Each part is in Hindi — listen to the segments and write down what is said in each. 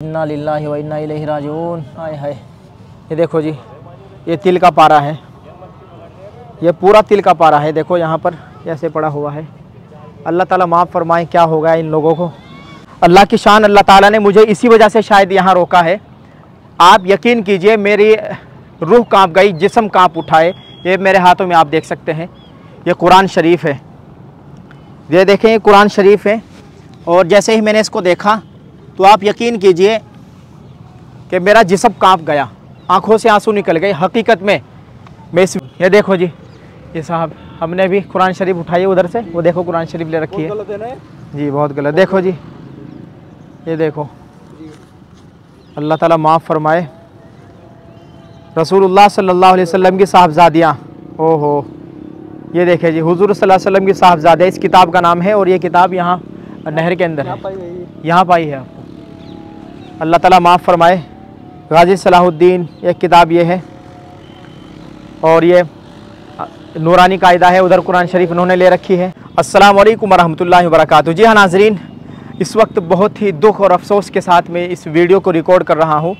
इन्ना लिल्लाहि व इन्ना इलैहि राजिऊन। हाय हाय, ये देखो जी, ये तिल का पारा है, ये पूरा तिल का पारा है। देखो यहाँ पर कैसे पड़ा हुआ है। अल्लाह ताला माफ़ फरमाए, क्या हो गया इन लोगों को। अल्लाह की शान, अल्लाह ताला ने मुझे इसी वजह से शायद यहाँ रोका है। आप यकीन कीजिए, मेरी रूह कांप गई, जिस्म कांप उठाए। ये मेरे हाथों में आप देख सकते हैं, ये कुरान शरीफ है। ये देखें, ये कुरान शरीफ है। और जैसे ही मैंने इसको देखा तो आप यकीन कीजिए कि मेरा जिस्म कांप गया, आंखों से आंसू निकल गए। हकीकत में मैं इस, ये देखो जी, ये साहब हमने भी कुरान शरीफ उठाई है उधर से, वो देखो कुरान शरीफ ले रखी है जी, बहुत गलत। देखो जी, ये देखो, अल्लाह ताला माफ़ फरमाए। रसूलुल्लाह सल्लल्लाहु अलैहि वसल्लम की साहबजादियाँ, ओहो, ये देखे जी, हुजूर सल्लल्लाहु अलैहि वसल्लम की साहबजादियाँ, इस किताब का नाम है। और ये किताब यहाँ नहर के अंदर है, यहाँ पाई है आपको। अल्लाह ताला माफ़ फरमाए। गाजी सलाहुद्दीन एक किताब ये है, और ये नूरानी कायदा है, उधर कुरान शरीफ उन्होंने ले रखी है। अस्सलाम वालेकुम वरहमतुल्लाहि वबरकातुहू। जी हाँ नाजरीन, इस वक्त बहुत ही दुख और अफसोस के साथ मैं इस वीडियो को रिकॉर्ड कर रहा हूँ।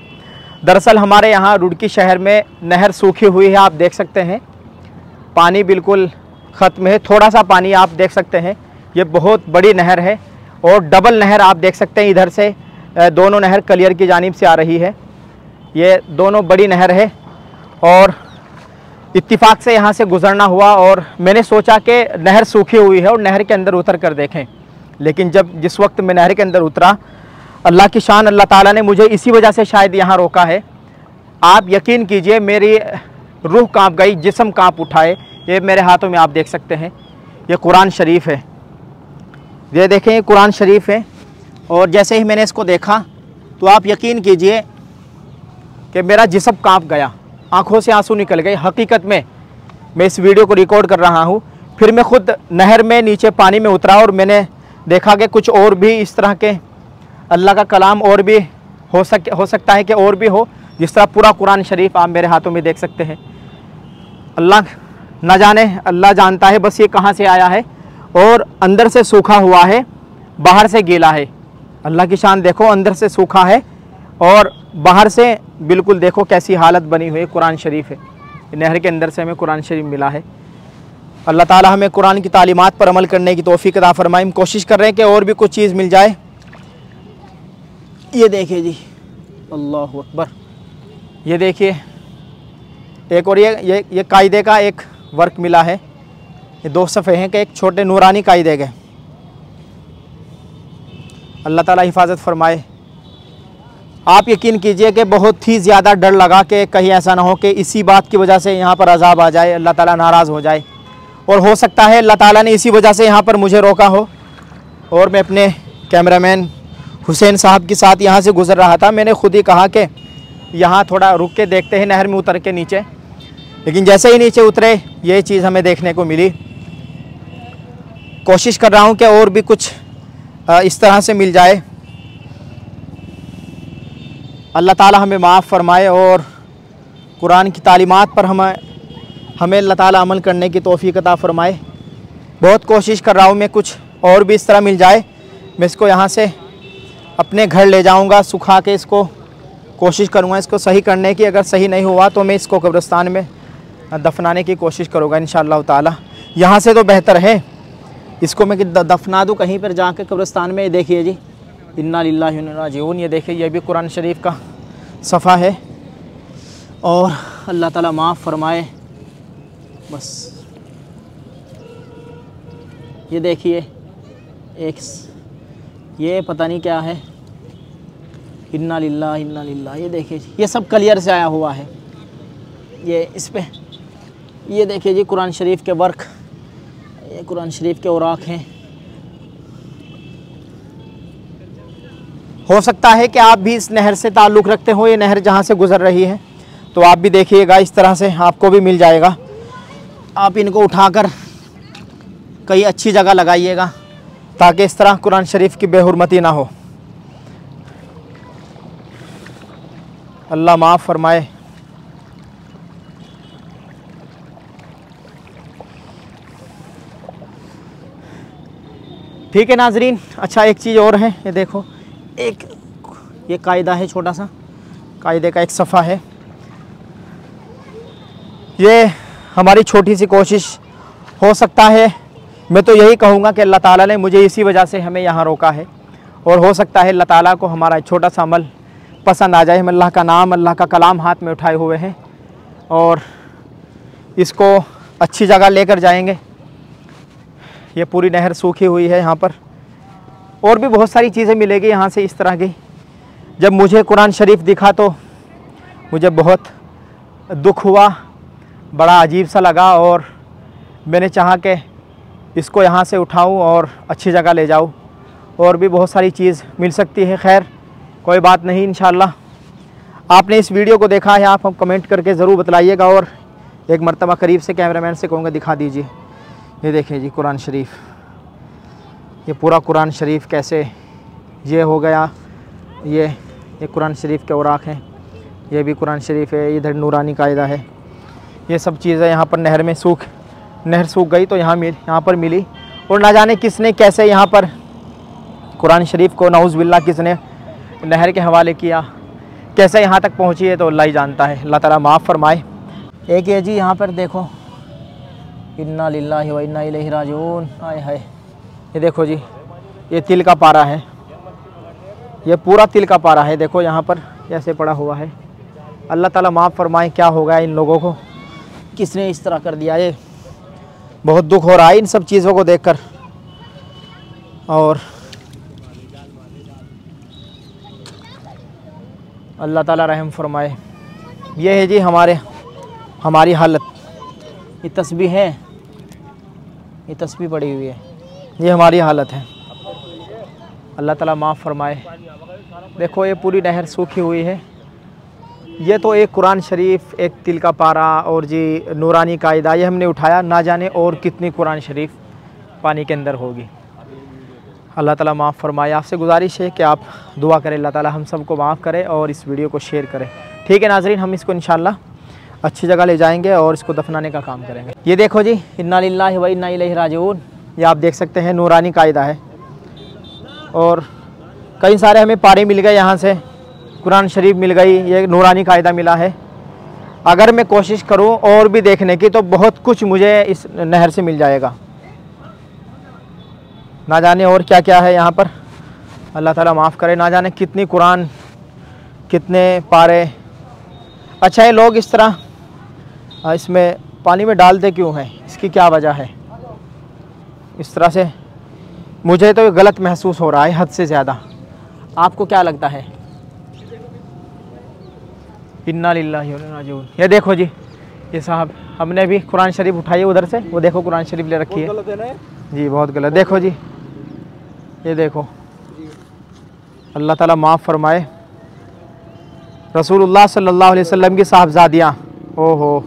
दरअसल हमारे यहाँ रुड़की शहर में नहर सूखी हुई है, आप देख सकते हैं, पानी बिल्कुल ख़त्म है। थोड़ा सा पानी आप देख सकते हैं, ये बहुत बड़ी नहर है और डबल नहर आप देख सकते हैं। इधर से दोनों नहर कलियर की जानिब से आ रही है, ये दोनों बड़ी नहर है। और इत्तिफाक से यहाँ से गुज़रना हुआ और मैंने सोचा कि नहर सूखी हुई है और नहर के अंदर उतर कर देखें। लेकिन जिस वक्त मैं नहर के अंदर उतरा, अल्लाह की शान, अल्लाह ताला ने मुझे इसी वजह से शायद यहाँ रोका है। आप यकीन कीजिए, मेरी रूह कांप गई, जिस्म कांप उठाए। ये मेरे हाथों में आप देख सकते हैं, ये कुरान शरीफ है। ये देखें, ये कुरान शरीफ है। और जैसे ही मैंने इसको देखा तो आप यकीन कीजिए कि मेरा जिस्म कांप गया, आंखों से आंसू निकल गए। हकीकत में मैं इस वीडियो को रिकॉर्ड कर रहा हूँ। फिर मैं खुद नहर में नीचे पानी में उतरा और मैंने देखा कि कुछ और भी इस तरह के अल्लाह का कलाम और भी हो सकता है कि और भी हो, जिस तरह पूरा कुरान शरीफ आप मेरे हाथों में देख सकते हैं। अल्लाह न जाने, अल्लाह जानता है बस ये कहाँ से आया है। और अंदर से सूखा हुआ है, बाहर से गीला है। अल्लाह की शान देखो, अंदर से सूखा है और बाहर से बिल्कुल देखो कैसी हालत बनी हुई है। कुरान शरीफ है, नहर के अंदर से हमें कुरान शरीफ मिला है। अल्लाह ताला हमें कुरान की तालीमात पर अमल करने की तौफीक अता फरमाए। हम कोशिश कर रहे हैं कि और भी कुछ चीज़ मिल जाए। ये देखिए जी, अल्लाह अकबर, ये देखिए एक और ये कायदे का एक वर्क मिला है। ये 2 सफ़े हैं कि एक छोटे नूरानी कायदे के। अल्लाह ताला हिफाजत फरमाए। आप यकीन कीजिए कि बहुत ही ज़्यादा डर लगा कि कहीं ऐसा ना हो कि इसी बात की वजह से यहाँ पर अजाब आ जाए, अल्लाह ताला नाराज़ हो जाए। और हो सकता है अल्लाह ताला ने इसी वजह से यहाँ पर मुझे रोका हो। और मैं अपने कैमरामैन हुसैन साहब के साथ यहाँ से गुज़र रहा था। मैंने खुद ही कहा कि यहाँ थोड़ा रुक के देखते हैं, नहर में उतर के नीचे। लेकिन जैसे ही नीचे उतरे, ये चीज़ हमें देखने को मिली। कोशिश कर रहा हूँ कि और भी कुछ इस तरह से मिल जाए। अल्लाह ताला हमें माफ़ फरमाए और कुरान की तालीमात पर हमें अल्लाह ताला अमल करने की तौफीक अता फरमाए। बहुत कोशिश कर रहा हूँ मैं, कुछ और भी इस तरह मिल जाए। मैं इसको यहाँ से अपने घर ले जाऊँगा, सुखा के इसको कोशिश करूँगा इसको सही करने की। अगर सही नहीं हुआ तो मैं इसको कब्रिस्तान में दफनाने की कोशिश करूँगा इंशाअल्लाह ताला। यहाँ से तो बेहतर है इसको मैं दफना दूँ कहीं पर जाके कब्रिस्तान में। देखिए जी, इन्ना लिल्लाहि व इन्ना इलैहि राजिऊन। ये देखिए, ये भी कुरान शरीफ का सफ़ा है। और अल्लाह ताला माफ़ फरमाए। बस ये देखिए, एक ये पता नहीं क्या है, इन्ना लिल्लाहि व इन्ना इलैहि राजिऊन। ये देखिए जी, ये सब क्लियर से आया हुआ है। ये इस पे ये देखिए जी, कुरान शरीफ के वर्क, ये कुरान शरीफ के औराक हैं। हो सकता है कि आप भी इस नहर से ताल्लुक़ रखते हो, ये नहर जहाँ से गुज़र रही है, तो आप भी देखिएगा इस तरह से आपको भी मिल जाएगा। आप इनको उठाकर कहीं अच्छी जगह लगाइएगा ताकि इस तरह कुरान शरीफ की बेहुरमती ना हो। अल्लाह माफ़ फरमाए। ठीक है नाजरीन। अच्छा, एक चीज़ और है, ये देखो, एक ये कायदा है, छोटा सा कायदे का एक सफ़ा है। ये हमारी छोटी सी कोशिश हो सकता है, मैं तो यही कहूँगा कि अल्लाह ताला ने मुझे इसी वजह से हमें यहाँ रोका है, और हो सकता है अल्लाह ताला को हमारा छोटा सा अमल पसंद आ जाए। हम अल्लाह का नाम, अल्लाह का कलाम हाथ में उठाए हुए हैं और इसको अच्छी जगह लेकर जाएंगे। ये पूरी नहर सूखी हुई है यहाँ पर, और भी बहुत सारी चीज़ें मिलेगी यहाँ से इस तरह की। जब मुझे कुरान शरीफ दिखा तो मुझे बहुत दुख हुआ, बड़ा अजीब सा लगा, और मैंने चाहा कि इसको यहाँ से उठाऊँ और अच्छी जगह ले जाऊँ। और भी बहुत सारी चीज़ मिल सकती है, खैर कोई बात नहीं, इंशाल्लाह। आपने इस वीडियो को देखा है, आप हम कमेंट करके ज़रूर बतलाइएगा, और एक मरतबा करीब से कैमरामैन से कहूँगा दिखा दीजिए। ये देखें जी कुरान शरीफ, ये पूरा कुरान शरीफ कैसे ये हो गया। ये कुरान शरीफ के औराक हैं, ये भी कुरान शरीफ है, इधर नूरानी कायदा है। ये सब चीज़ें यहाँ पर नहर में नहर सूख गई तो यहाँ पर मिली, और ना जाने किसने कैसे यहाँ पर कुरान शरीफ को नाउज़ बिल्लाह किसने नहर के हवाले किया, कैसे यहाँ तक पहुँची है तो अल्लाह ही जानता है। अल्लाह ताला माफ़ फरमाए। एक ये जी यहाँ पर देखो, इन्ना लिल्लाहि व इन्ना इलैहि राजिऊन। हाय हाय, ये देखो जी, ये तिल का पारा है, ये पूरा तिल का पारा है। देखो यहाँ पर ऐसे पड़ा हुआ है। अल्लाह ताला माफ़ फरमाए, क्या हो गया इन लोगों को, किसने इस तरह कर दिया। ये बहुत दुख हो रहा है इन सब चीज़ों को देखकर। और अल्लाह ताला रहम फरमाए। ये है जी हमारी हालत। ये तस्बीह है, ये तस्बीह पड़ी हुई है, ये हमारी हालत है। अल्लाह ताला माफ़ फरमाए। देखो ये पूरी नहर सूखी हुई है। ये तो एक कुरान शरीफ, एक तिल का पारा, और जी नूरानी कायदा ये हमने उठाया, ना जाने और कितनी कुरान शरीफ पानी के अंदर होगी। अल्लाह ताला माफ़ फरमाए। आपसे गुजारिश है कि आप दुआ करें, अल्लाह ताला हम सबको माफ़ करे और इस वीडियो को शेयर करें। ठीक है नाज़रीन, हम इसको इंशाल्लाह अच्छी जगह ले जाएंगे और इसको दफनाने का काम करेंगे। ये देखो जी, इन्ना लिल्लाहि व इन्ना इलैहि राजिऊन। ये आप देख सकते हैं नूरानी कायदा है, और कई सारे हमें पारे मिल गए, यहाँ से कुरान शरीफ मिल गई, ये नूरानी कायदा मिला है। अगर मैं कोशिश करूँ और भी देखने की तो बहुत कुछ मुझे इस नहर से मिल जाएगा, ना जाने और क्या क्या है यहाँ पर। अल्लाह ताला माफ़ करे, ना जाने कितनी कुरान, कितने पारे। अच्छा, ये लोग इस तरह इसमें पानी में डालते क्यों हैं, इसकी क्या वजह है? इस तरह से मुझे तो गलत महसूस हो रहा है हद से ज़्यादा। आपको क्या लगता है? इन्ना लिल्लाहि व इन्ना इलैहि राजिऊन। ये देखो जी, ये साहब हमने भी कुरान शरीफ उठाई है उधर से, वो देखो कुरान शरीफ ले रखी है जी, बहुत गलत। देखो जी, ये देखो, अल्लाह ताला माफ़ फरमाए। रसूलुल्लाह सल्लल्लाहु अलैहि वसल्लम की साहबजादियाँ, ओहो,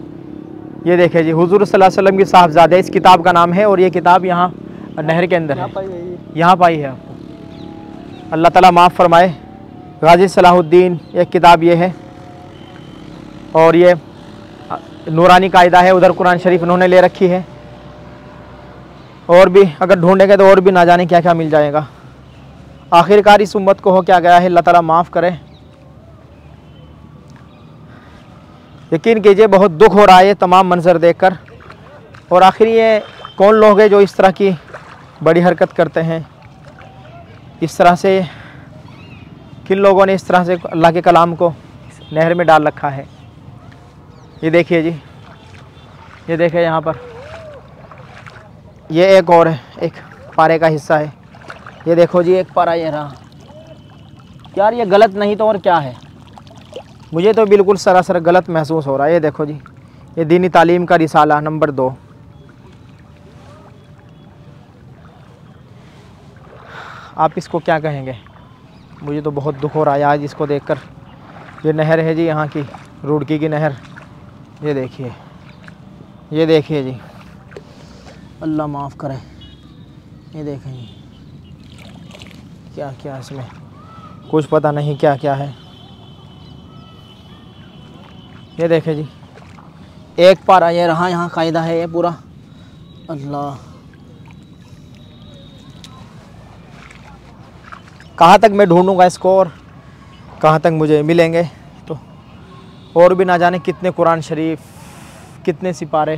ये देखे जी हुजूर सल्लल्लाहु अलैहि वसल्लम की साहबजादियाँ, इस किताब का नाम है, और ये किताब यहाँ नहर के अंदर है, यहाँ पाई है आपको। अल्लाह ताला माफ़ फरमाए। गाजी सलाहुद्दीन एक किताब ये है, और ये नूरानी कायदा है, उधर कुरान शरीफ उन्होंने ले रखी है। और भी अगर ढूंढेंगे तो और भी ना जाने क्या क्या मिल जाएगा। आखिरकार इस उम्मत को हो क्या गया है, अल्लाह ताला माफ़ करे। यकीन कीजिए बहुत दुख हो रहा है ये तमाम मंजर देखकर। और आखिर ये कौन लोग हैं जो इस तरह की बड़ी हरकत करते हैं? इस तरह से किन लोगों ने इस तरह से अल्लाह के कलाम को नहर में डाल रखा है? ये देखिए जी, ये देखिए यहाँ पर, ये एक और है, एक पारे का हिस्सा है। ये देखो जी, एक पारा ये रहा। यार ये गलत नहीं तो और क्या है? मुझे तो बिल्कुल सरासर गलत महसूस हो रहा है। ये देखो जी, ये दीनी तालीम का रिसाला नंबर 2। आप इसको क्या कहेंगे? मुझे तो बहुत दुख हो रहा है आज इसको देखकर। ये नहर है जी यहाँ की, रुड़की की नहर। ये देखिए, ये देखिए जी, अल्लाह माफ़ करे। ये देखें जी, क्या क्या इसमें कुछ पता नहीं क्या क्या है। ये देखें जी, एक पारा ये रहा, यहाँ कायदा है ये पूरा। अल्लाह, कहाँ तक मैं ढूंढूंगा इसको और कहाँ तक मुझे मिलेंगे। तो और भी ना जाने कितने कुरान शरीफ, कितने सिपारे,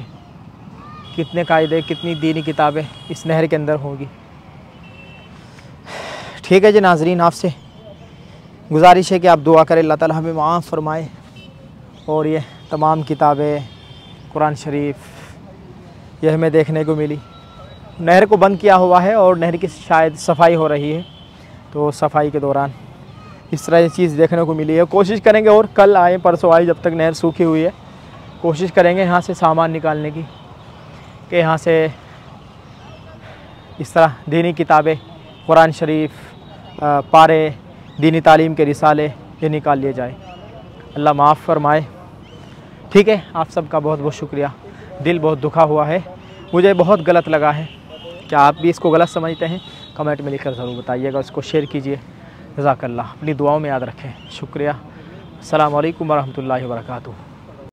कितने कायदे, कितनी दीनी किताबें इस नहर के अंदर होंगी। ठीक है जी नाजरीन, आपसे गुजारिश है कि आप दुआ करें अल्लाह ताला हमें माफ़ फरमाए और ये तमाम किताबें, कुरान शरीफ ये हमें देखने को मिली। नहर को बंद किया हुआ है और नहर की शायद सफाई हो रही है, तो सफाई के दौरान इस तरह की चीज़ देखने को मिली है। कोशिश करेंगे और कल आए परसों आए, जब तक नहर सूखी हुई है कोशिश करेंगे यहाँ से सामान निकालने की, कि यहाँ से इस तरह दीनी किताबें, कुरान शरीफ, पारे, दीनी तालीम के रिसाले ये निकाल लिए जाए। अल्लाह माफ़ फरमाए। ठीक है, आप सबका बहुत बहुत शुक्रिया। दिल बहुत दुखा हुआ है, मुझे बहुत गलत लगा है। क्या आप भी इसको गलत समझते हैं? कमेंट में लिखकर ज़रूर बताइएगा, इसको शेयर कीजिए। जज़ाकल्लाह, अपनी दुआओं में याद रखें। शुक्रिया। अस्सलामु अलैकुम वरहमतुल्लाहि वबरकातुहू।